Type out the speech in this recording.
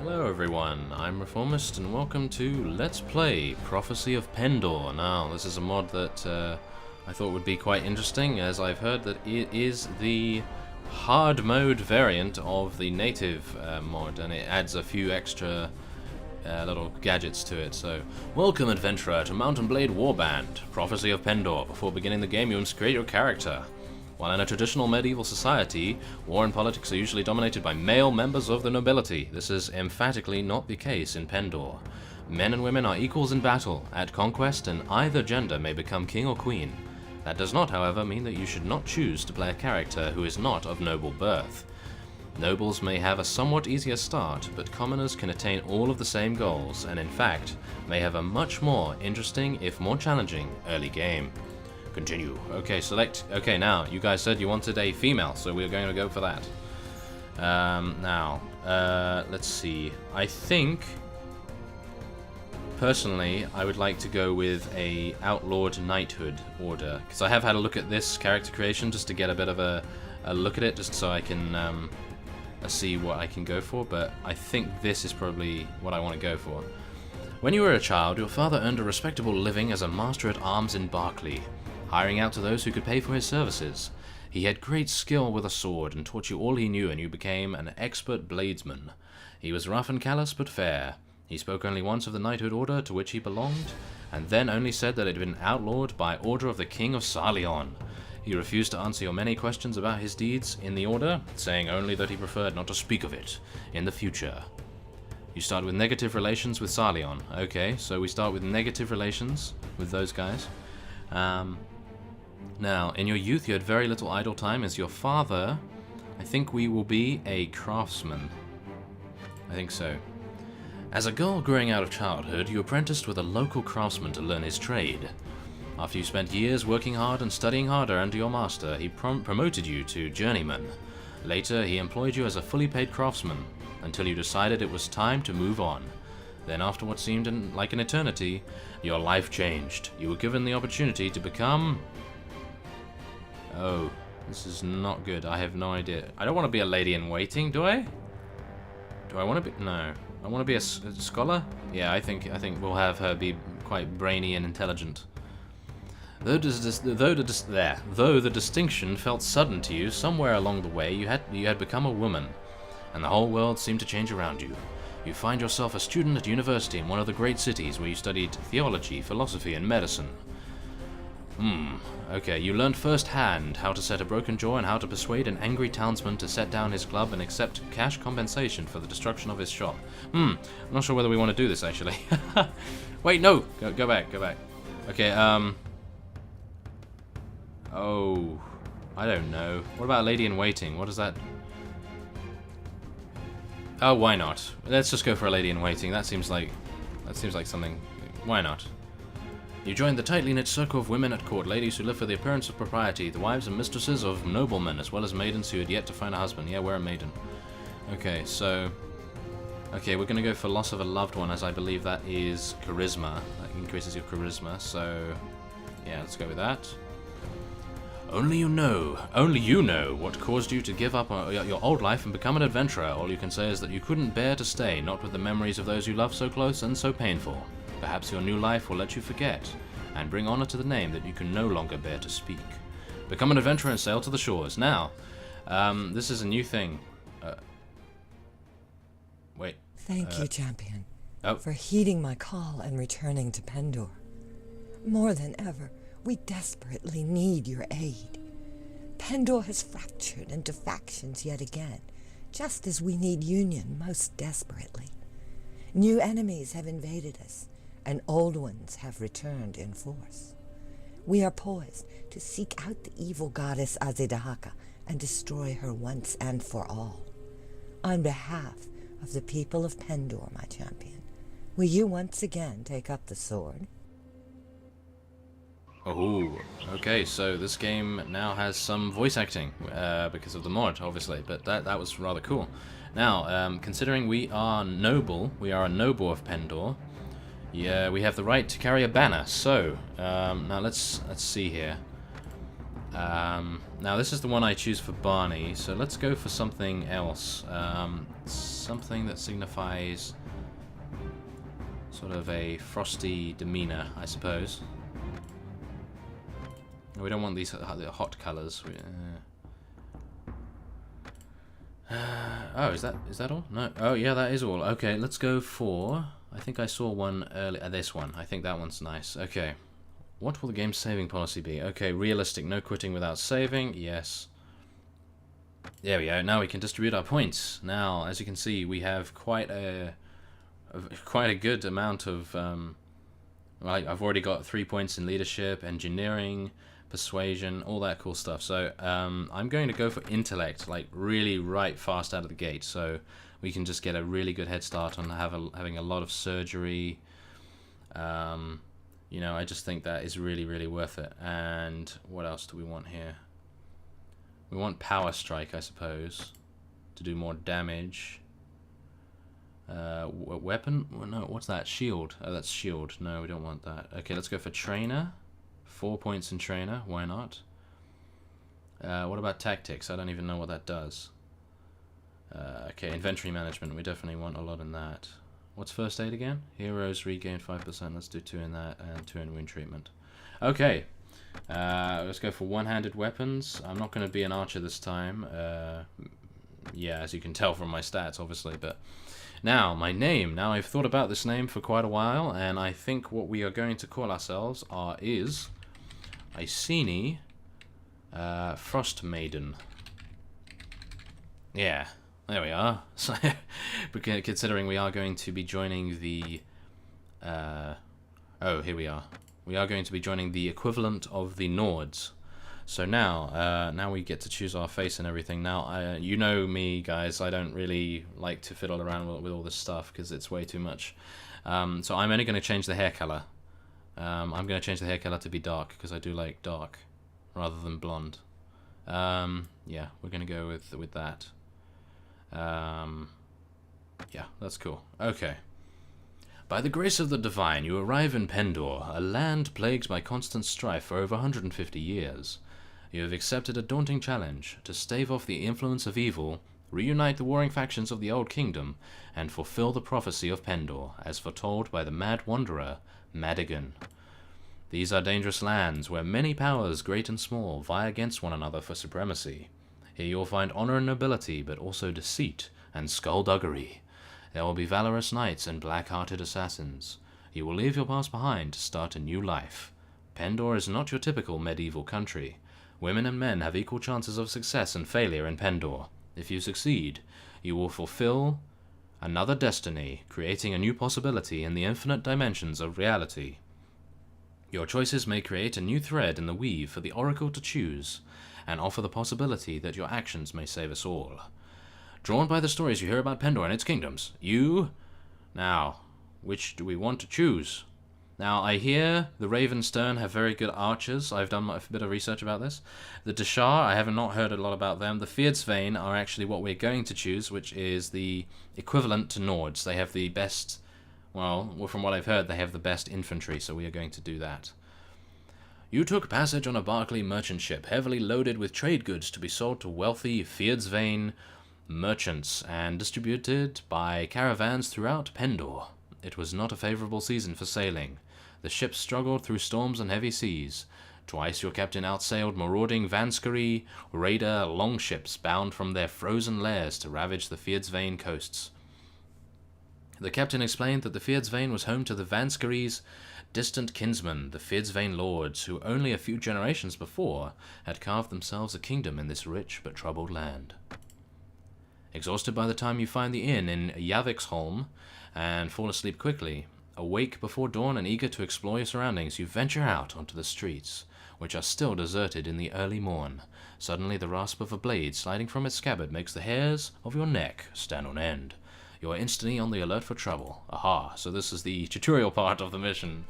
Hello everyone, I'm Reformist and welcome to Let's Play Prophecy of Pendor. Now, this is a mod that I thought would be quite interesting, as I've heard that it is the hard mode variant of the native mod, and it adds a few extra little gadgets to it. So, welcome adventurer to Mount and Blade Warband, Prophecy of Pendor. Before beginning the game, you must create your character. While in a traditional medieval society, war and politics are usually dominated by male members of the nobility. This is emphatically not the case in Pendor. Men and women are equals in battle, at conquest, and either gender may become king or queen. That does not, however, mean that you should not choose to play a character who is not of noble birth. Nobles may have a somewhat easier start, but commoners can attain all of the same goals, and in fact, may have a much more interesting, if more challenging, early game. Continue. Okay, select. Okay, now, you guys said you wanted a female, so we're going to go for that. Let's see. I think, personally, I would like to go with a outlawed knighthood order, because I have had a look at this character creation just to get a bit of a look at it, just so I can see what I can go for, but I think this is probably what I want to go for. When you were a child, your father earned a respectable living as a master at arms in Barclay, hiring out to those who could pay for his services. He had great skill with a sword and taught you all he knew, and you became an expert bladesman. He was rough and callous, but fair. He spoke only once of the knighthood order to which he belonged, and then only said that it had been outlawed by order of the King of Sarleon. He refused to answer your many questions about his deeds in the order, saying only that he preferred not to speak of it in the future. You start with negative relations with Sarleon. Okay, so we start with negative relations with those guys. Now, in your youth you had very little idle time. As your father, I think we will be a craftsman. I think so. As a girl growing out of childhood, you apprenticed with a local craftsman to learn his trade. After you spent years working hard and studying harder under your master, he promoted you to journeyman. Later, he employed you as a fully paid craftsman, until you decided it was time to move on. Then, after what seemed like an eternity, your life changed. You were given the opportunity to become... Oh, this is not good. I have no idea. I don't want to be a lady in waiting, do I? Do I want to be... No. I want to be a scholar? Yeah, I think we'll have her be quite brainy and intelligent. Though the distinction felt sudden to you, somewhere along the way you had become a woman, and the whole world seemed to change around you. You find yourself a student at university in one of the great cities where you studied theology, philosophy, and medicine. Okay, you learned firsthand how to set a broken jaw and how to persuade an angry townsman to set down his club and accept cash compensation for the destruction of his shop. I'm not sure whether we want to do this, actually. Wait, no! Go back. Okay, oh, I don't know. What about Lady in Waiting? What is that? Oh, why not? Let's just go for a Lady in Waiting. That seems like something. Why not? You joined the tightly knit circle of women at court, ladies who live for the appearance of propriety, the wives and mistresses of noblemen, as well as maidens who had yet to find a husband. Yeah, we're a maiden. Okay, so... Okay, we're gonna go for loss of a loved one, as I believe that is charisma. That increases your charisma, so... Yeah, let's go with that. Only you know what caused you to give up your old life and become an adventurer. All you can say is that you couldn't bear to stay, not with the memories of those you love so close and so painful. Perhaps your new life will let you forget, and bring honor to the name that you can no longer bear to speak. Become an adventurer and sail to the shores. Now, this is a new thing. Wait. Thank you, champion, oh. for heeding my call and returning to Pendor. More than ever, we desperately need your aid. Pendor has fractured into factions yet again, just as we need union most desperately. New enemies have invaded us, and old ones have returned in force. We are poised to seek out the evil goddess Azedahaka and destroy her once and for all. On behalf of the people of Pendor, my champion, will you once again take up the sword? Oh, okay, so this game now has some voice acting, because of the mod, obviously, but that was rather cool. Now, considering we are a noble of Pendor, yeah, we have the right to carry a banner, so, now let's see here. Now this is the one I choose for Barney, so let's go for something else. Something that signifies sort of a frosty demeanor, I suppose. We don't want these hot colours. Oh, is that all? No. Oh, yeah, that is all. Okay, let's go for... I think I saw one earlier. This one. I think that one's nice. Okay. What will the game's saving policy be? Okay, realistic. No quitting without saving. Yes. There we go. Now we can distribute our points. Now, as you can see, we have quite a good amount of... Right, I've already got 3 points in leadership, engineering, persuasion, all that cool stuff. So I'm going to go for intellect, like really right fast out of the gate, so we can just get a really good head start on having a lot of surgery. You know, I just think that is really, really worth it. And what else do we want here? We want power strike, I suppose, to do more damage. Weapon? No, what's that? Shield. Oh, that's shield. No, we don't want that. Okay, let's go for trainer. 4 points in trainer. Why not? What about tactics? I don't even know what that does. Okay, inventory management. We definitely want a lot in that. What's first aid again? Heroes regain 5%. Let's do 2 in that and 2 in wound treatment. Okay. Let's go for one-handed weapons. I'm not going to be an archer this time. Yeah, as you can tell from my stats, obviously. But now, my name. Now, I've thought about this name for quite a while, and I think what we are going to call ourselves is Iceni Frost Maiden. Yeah, there we are. So, considering we are going to be joining the... oh, here we are. We are going to be joining the equivalent of the Nords. So now, now we get to choose our face and everything. Now, you know me, guys. I don't really like to fiddle around with all this stuff because it's way too much. So I'm only going to change the hair color. I'm going to change the hair color to be dark because I do like dark rather than blonde. Yeah, we're going to go with that. Yeah, that's cool. Okay. By the grace of the divine, you arrive in Pendor, a land plagued by constant strife for over 150 years. You have accepted a daunting challenge to stave off the influence of evil, reunite the warring factions of the Old Kingdom, and fulfill the prophecy of Pendor, as foretold by the mad wanderer, Madigan. These are dangerous lands, where many powers, great and small, vie against one another for supremacy. Here you will find honor and nobility, but also deceit and skullduggery. There will be valorous knights and black-hearted assassins. You will leave your past behind to start a new life. Pendor is not your typical medieval country. Women and men have equal chances of success and failure in Pendor. If you succeed, you will fulfill another destiny, creating a new possibility in the infinite dimensions of reality. Your choices may create a new thread in the weave for the Oracle to choose, and offer the possibility that your actions may save us all. Drawn by the stories you hear about Pendor and its kingdoms, you... Now, which do we want to choose? Now, I hear the Ravenstern have very good archers. I've done a bit of research about this. The Deshar, I have not heard a lot about them. The Fierdsvain are actually what we're going to choose, which is the equivalent to Nords. They have the best... Well, from what I've heard, they have the best infantry, so we are going to do that. You took passage on a Barclay merchant ship, heavily loaded with trade goods to be sold to wealthy Fierdsvain merchants and distributed by caravans throughout Pendor. It was not a favorable season for sailing. The ship struggled through storms and heavy seas. Twice your captain outsailed marauding Vanskery raider longships bound from their frozen lairs to ravage the Fierdsvain coasts. The captain explained that the Fierdsvain was home to the Vanskery's distant kinsmen, the Fierdsvain lords, who only a few generations before had carved themselves a kingdom in this rich but troubled land. Exhausted by the time you find the inn in Yaviksholm and fall asleep quickly, awake before dawn and eager to explore your surroundings, you venture out onto the streets, which are still deserted in the early morn. Suddenly the rasp of a blade sliding from its scabbard makes the hairs of your neck stand on end. You are instantly on the alert for trouble. Aha, so this is the tutorial part of the mission.